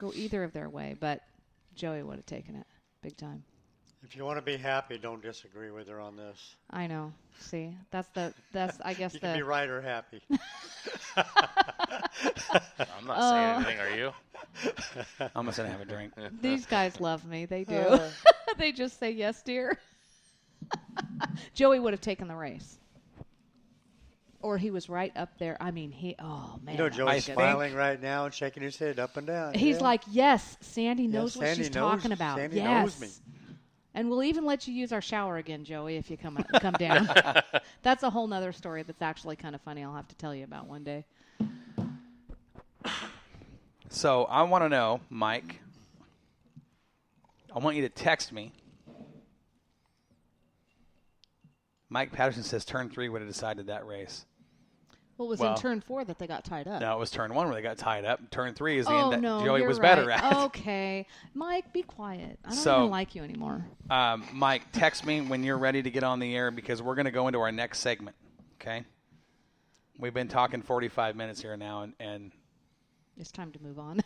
go either of their way, but Joey would have taken it big time. If you want to be happy, don't disagree with her on this. I know. See, that's I guess you can be right or happy. I'm not saying anything, are you? I'm just going to have a drink. These guys love me. They do. They just say, yes, dear. Joey would have taken the race. Or he was right up there. I mean, oh, man. You know, Joey's smiling right now and shaking his head up and down. He's like, yes, Sandy knows what she's talking about. Sandy yes. knows me. And we'll even let you use our shower again, Joey, if you come down. That's a whole nother story that's actually kind of funny. I'll have to tell you about one day. So I want to know, Mike, I want you to text me. Mike Patterson says turn 3 would have decided that race. Well, it was in turn 4 that they got tied up. No, it was turn 1 where they got tied up. Turn 3 is the end that no, Joey was right. better at. Okay. Mike, be quiet. I don't even like you anymore. Mike, text me when you're ready to get on the air because we're going to go into our next segment, okay? We've been talking 45 minutes here now, and it's time to move on.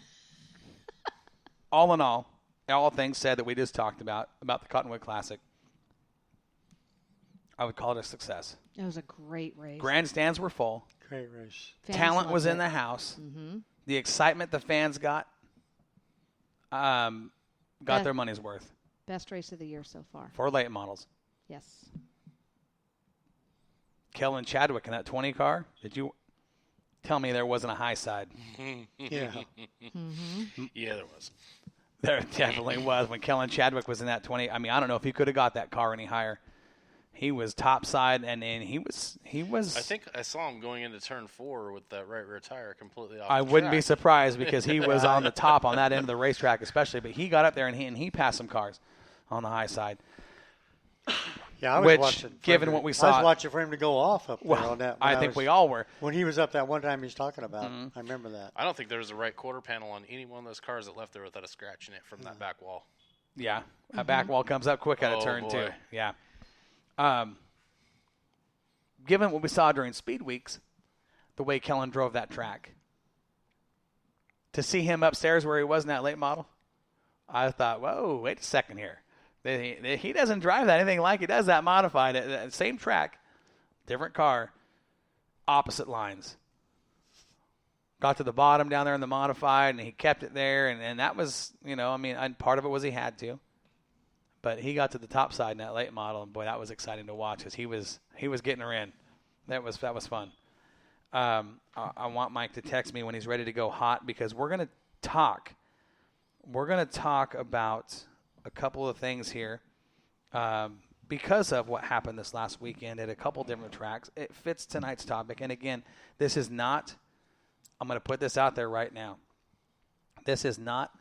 all in all things said that we just talked about the Cottonwood Classic, I would call it a success. It was a great race. Grandstands were full. Great race. Talent was in the house. Mm-hmm. The excitement the fans got their money's worth. Best race of the year so far. For late models. Yes. Kellen Chadwick in that 20 car, did you tell me there wasn't a high side? Yeah. Mm-hmm. Yeah, there was. There definitely was. When Kellen Chadwick was in that 20, I mean, I don't know if he could have got that car any higher. He was top side, and he was. I think I saw him going into turn 4 with that right rear tire completely off. I the wouldn't track. be surprised because he was on the top on that end of the racetrack, especially. But he got up there and he passed some cars on the high side. Yeah, I was watching. Given what we saw, I was watching for him to go off up there on that. I think we all were. When he was up that one time he's talking about, I remember that. I don't think there was a right quarter panel on any one of those cars that left there without a scratch in it from that back wall. Yeah, that back wall comes up quick out of turn 2. Yeah. Given what we saw during Speed Weeks, the way Kellen drove that track, to see him upstairs where he was in that late model, I thought, whoa, wait a second here. He doesn't drive that anything like he does that modified. Same track, different car, opposite lines. Got to the bottom down there in the modified, and he kept it there. And that was, part of it was he had to. But he got to the top side in that late model, and boy, that was exciting to watch because he was getting her in. That was fun. I want Mike to text me when he's ready to go hot because we're gonna talk. We're gonna talk about a couple of things here because of what happened this last weekend at a couple different tracks. It fits tonight's topic, and again, this is not. I'm gonna put this out there right now. This is not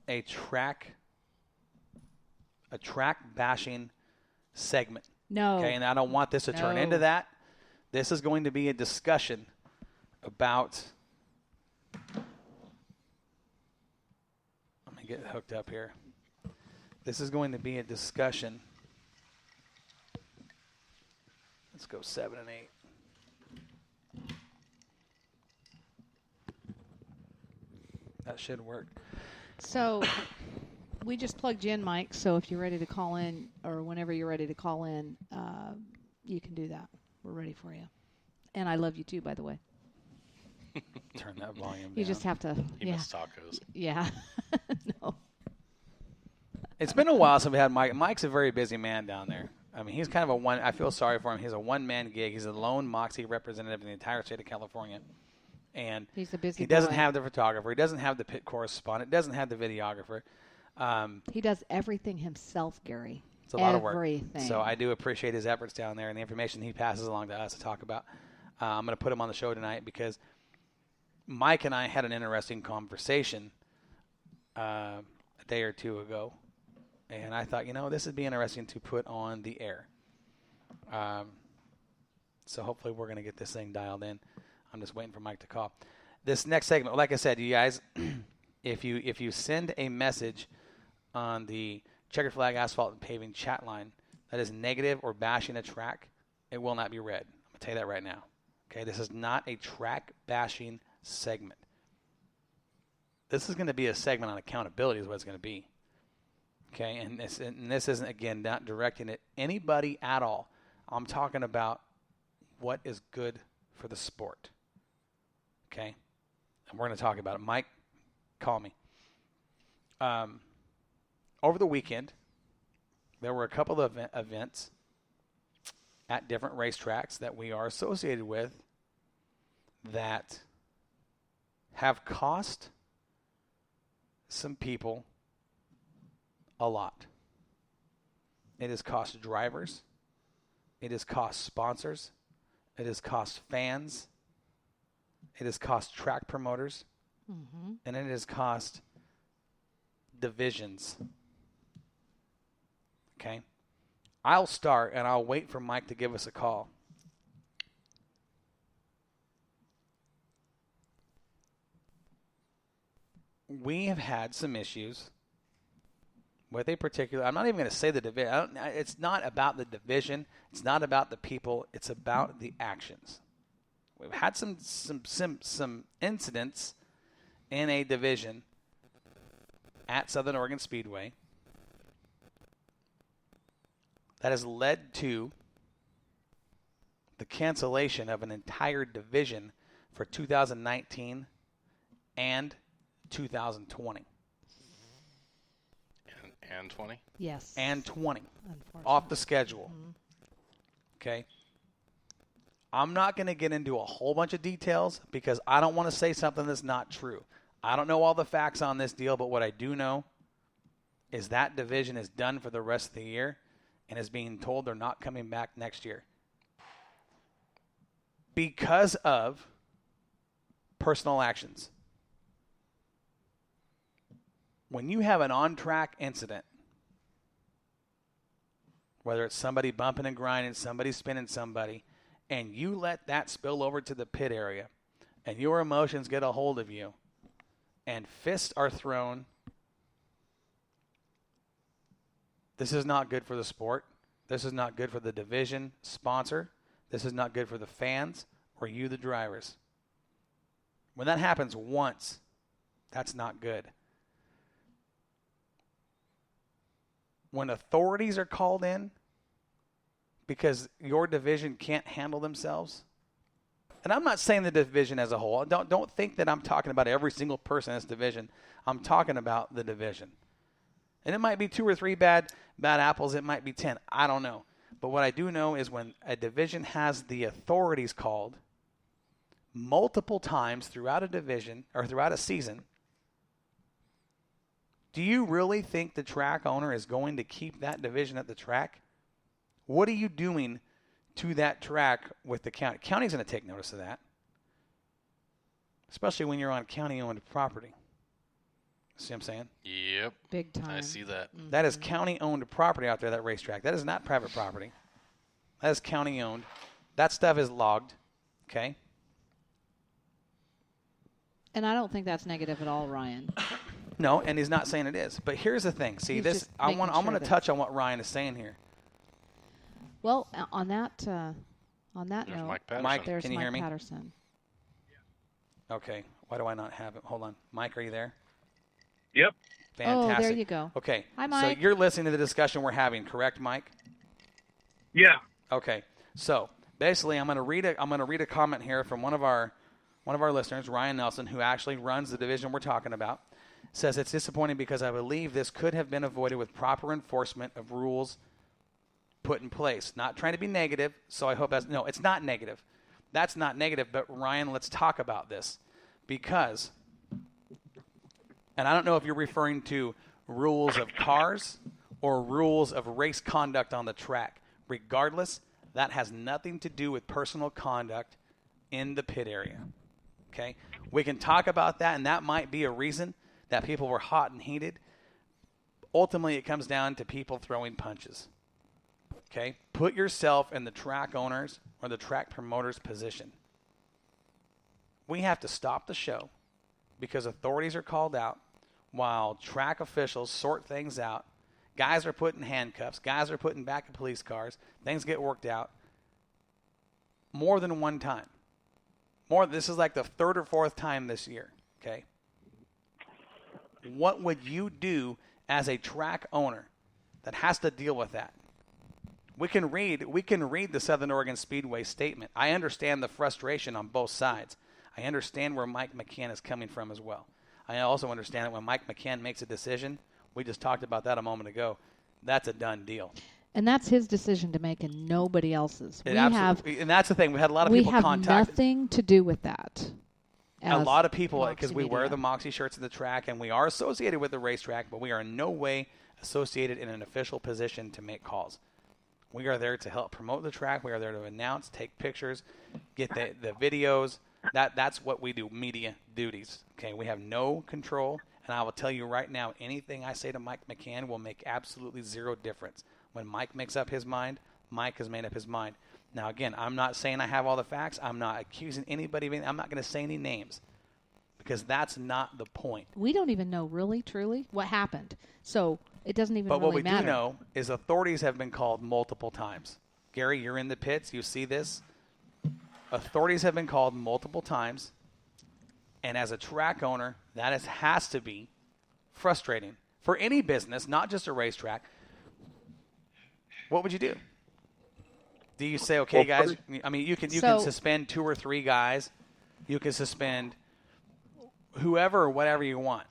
a track bashing segment. No. Okay, and I don't want this to turn into that. This is going to be a discussion about. Let me get hooked up here. This is going to be a discussion. Let's go 7 and 8. That should work. So we just plugged you in, Mike. So if you're ready to call in or whenever you're ready to call in, you can do that. We're ready for you. And I love you too, by the way. Turn that volume down. You just have to. He missed tacos. Yeah. No. It's been a while since we had Mike. Mike's a very busy man down there. I mean, he's kind of a one. I feel sorry for him. He's a one-man gig. He's a lone Moxie representative in the entire state of California. And he's a busy he doesn't boy. have the photographer. He doesn't have the pit correspondent. Doesn't have the videographer. He does everything himself, Gary. It's a lot of work. So I do appreciate his efforts down there and the information he passes along to us to talk about. I'm going to put him on the show tonight because Mike and I had an interesting conversation a day or two ago. And I thought, this would be interesting to put on the air. So hopefully we're going to get this thing dialed in. I'm just waiting for Mike to call. This next segment, like I said, you guys, if you send a message on the Checkered Flag Asphalt and Paving chat line that is negative or bashing a track, it will not be read. I'm going to tell you that right now. Okay, this is not a track bashing segment. this is going to be a segment on accountability is what it's going to be. Okay, and this isn't, again, not directing at anybody at all. I'm talking about what is good for the sport. Okay, and we're going to talk about it. Mike, call me. Over the weekend, there were a couple of events at different racetracks that we are associated with that have cost some people a lot. It has cost drivers. It has cost sponsors. It has cost fans. It has cost track promoters. Mm-hmm. And it has cost divisions. Okay? I'll start, and I'll wait for Mike to give us a call. We have had some issues with a particular, I'm not even going to say the division. It's not about the division. It's not about the people. It's about the actions. We've had some incidents in a division at Southern Oregon Speedway that has led to the cancellation of an entire division for 2019 and 2020. And 20? Yes. And 20. Unfortunately. Off the schedule. Mhm. Okay? I'm not going to get into a whole bunch of details because I don't want to say something that's not true. I don't know all the facts on this deal, but what I do know is that division is done for the rest of the year and is being told they're not coming back next year because of personal actions. When you have an on-track incident, whether it's somebody bumping and grinding, somebody spinning somebody, and you let that spill over to the pit area, and your emotions get a hold of you, and fists are thrown, this is not good for the sport. This is not good for the division sponsor. This is not good for the fans or you, the drivers. When that happens once, that's not good. When authorities are called in because your division can't handle themselves, and I'm not saying the division as a whole. Don't think that I'm talking about every single person in this division. I'm talking about the division. And it might be 2 or 3 bad apples. It might be 10. I don't know. But what I do know is when a division has the authorities called multiple times throughout a division or throughout a season, do you really think the track owner is going to keep that division at the track? What are you doing to that track with the county? County's going to take notice of that, especially when you're on county-owned property. See what I'm saying? Yep. Big time. I see that. Mm-hmm. That is county-owned property out there, that racetrack. That is not private property. That is county-owned. That stuff is logged, okay? And I don't think that's negative at all, Ryan. No, and he's not saying it is. But here's the thing. See, He's this just I'm making going sure to that- touch on what Ryan is saying here. Well, on that There's note, Mike Patterson. Mike, there's can you Mike hear me? Patterson. Okay. Why do I not have it? Hold on. Mike, are you there? Yep. Fantastic. Oh, there you go. Okay. Hi, Mike. So you're listening to the discussion we're having, correct, Mike? Yeah. Okay. So basically, I'm going to read a comment here from one of our listeners, Ryan Nelson, who actually runs the division we're talking about. Says it's disappointing because I believe this could have been avoided with proper enforcement of rules put in place. Not trying to be negative, so I hope no, it's not negative. That's not negative, but Ryan, let's talk about this because, and I don't know if you're referring to rules of cars or rules of race conduct on the track. Regardless, that has nothing to do with personal conduct in the pit area. Okay? We can talk about that, and that might be a reason that people were hot and heated. Ultimately, it comes down to people throwing punches. Okay? Put yourself in the track owner's or the track promoter's position. We have to stop the show because authorities are called out while track officials sort things out. Guys are put in handcuffs. Guys are put in back of police cars. Things get worked out more than one time. This is like the 3rd or 4th time this year. Okay? what would you do as a track owner that has to deal with that? We can read the Southern Oregon Speedway statement. I understand the frustration on both sides. I understand where Mike McCann is coming from as well. I also understand that when Mike McCann makes a decision, we just talked about that a moment ago, that's a done deal. And that's his decision to make and nobody else's. And that's the thing. We had a lot of people contact. We have nothing to do with that. A lot of people, because we Media. wear the Moxie shirts at the track and we are associated with the racetrack, but we are in no way associated in an official position to make calls. We are there to help promote the track. We are there to announce, take pictures, get the videos. That's what we do, media duties. Okay, we have no control, and I will tell you right now, anything I say to Mike McCann will make absolutely zero difference. When Mike makes up his mind, Mike has made up his mind. Now, again, I'm not saying I have all the facts. I'm not accusing anybody of anything. I'm not going to say any names because that's not the point. We don't even know really, truly what happened. So it doesn't even really matter. But what we do know is authorities have been called multiple times. Gary, you're in the pits. You see this. Authorities have been called multiple times. And as a track owner, that has to be frustrating for any business, not just a racetrack. What would you do? Do you say, okay, guys, I mean, you can suspend 2 or 3 guys. You can suspend whoever or whatever you want.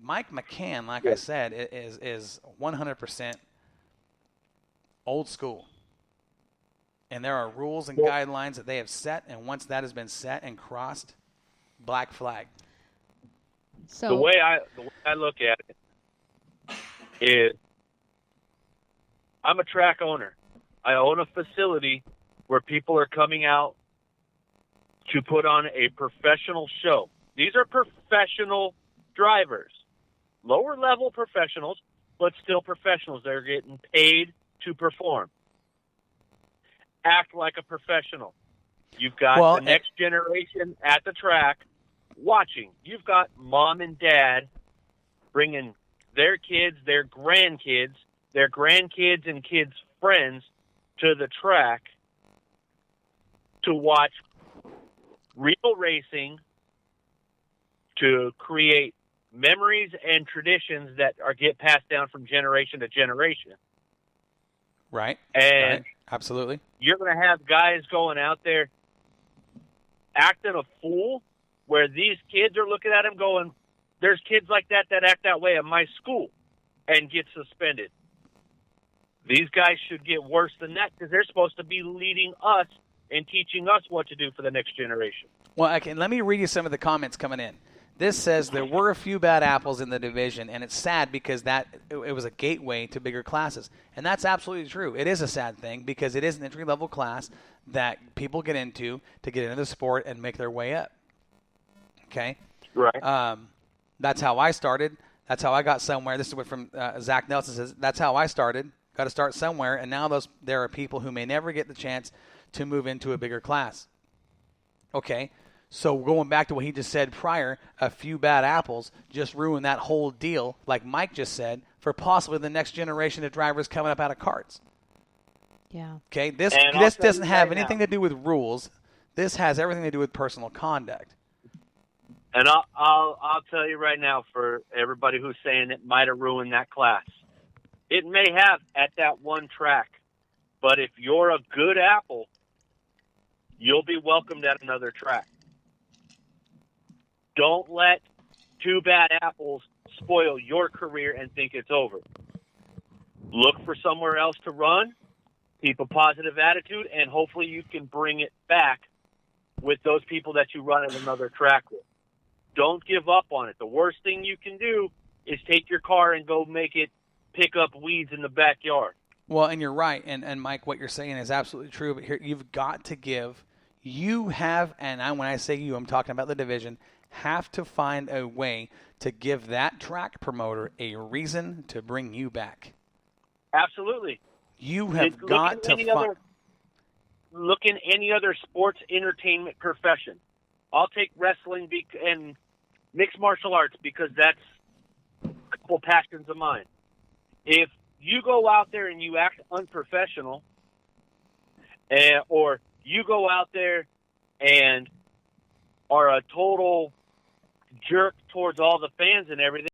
Mike McCann, like I said, is 100% old school. And there are rules and guidelines that they have set, and once that has been set and crossed, black flag. So the way I look at it is I'm a track owner. I own a facility where people are coming out to put on a professional show. These are professional drivers, lower level professionals, but still professionals. They're getting paid to perform. Act like a professional. You've got the next generation at the track watching. You've got mom and dad bringing their kids, their grandkids and kids' friends to the track to watch real racing, to create memories and traditions that get passed down from generation to generation. Right. And right. Absolutely. You're going to have guys going out there acting a fool where these kids are looking at him going, there's kids like that act that way at my school and get suspended. These guys should get worse than that because they're supposed to be leading us and teaching us what to do for the next generation. Well, let me read you some of the comments coming in. This says there were a few bad apples in the division, and it's sad because it was a gateway to bigger classes. And that's absolutely true. It is a sad thing because it is an entry-level class that people get into to get into the sport and make their way up. Okay? Right. That's how I started. That's how I got somewhere. This is what from Zach Nelson says. That's how I started. Got to start somewhere, and now there are people who may never get the chance to move into a bigger class. Okay, so going back to what he just said prior, a few bad apples just ruined that whole deal, like Mike just said, for possibly the next generation of drivers coming up out of karts. Yeah. Okay, this doesn't have anything to do with rules. This has everything to do with personal conduct. And I'll tell you right now, for everybody who's saying it might have ruined that class, it may have at that one track. But if you're a good apple, you'll be welcomed at another track. Don't let 2 bad apples spoil your career and think it's over. Look for somewhere else to run, keep a positive attitude, and hopefully you can bring it back with those people that you run at another track with. Don't give up on it. The worst thing you can do is take your car and go make it pick up weeds in the backyard. Well, and you're right. And Mike, what you're saying is absolutely true. But here, you've got to give. You have, and when I say you, I'm talking about the division, have to find a way to give that track promoter a reason to bring you back. Absolutely. You have got to find. Look in any other sports entertainment profession. I'll take wrestling and mixed martial arts because that's a couple passions of mine. If you go out there and you act unprofessional, or you go out there and are a total jerk towards all the fans and everything,